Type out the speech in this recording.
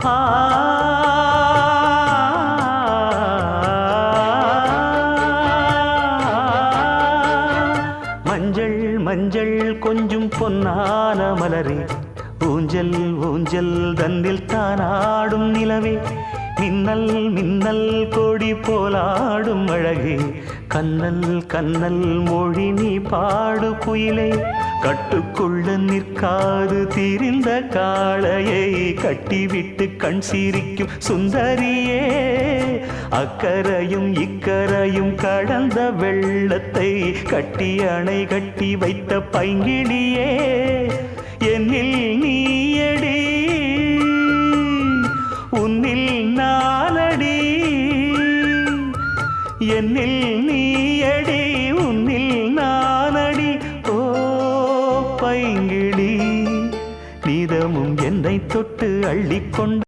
ஆ மஞ்சள் மஞ்சள் கொஞ்சம் பொன்னான மலரே, ஊஞ்சல் ஊஞ்சல் தன்னில் தானாடும் நிலவே, மின்னல் மின்னல் கொடி போலாடும் அழகே, கண்ணல் கண்ணல் மொழி நீ பாடு குயிலே, கட்டுக்குள்ள நிற்காது திரிந்த காளையை கட்டிவிட்டு கண் சிரிக்கும் சுந்தரியே, அக்கரையும் இக்கரையும் கடந்த வெள்ளத்தை கட்டி அணை கட்டி வைத்த பைங்கிளியே, என்னில் நீயடி உன்னில் நானடி, என்னில் நீயடி உன்னில் நானடி. ஓ பைங்கிளி, நீதமும் என்னை தொட்டு அள்ளிக்கொண்டு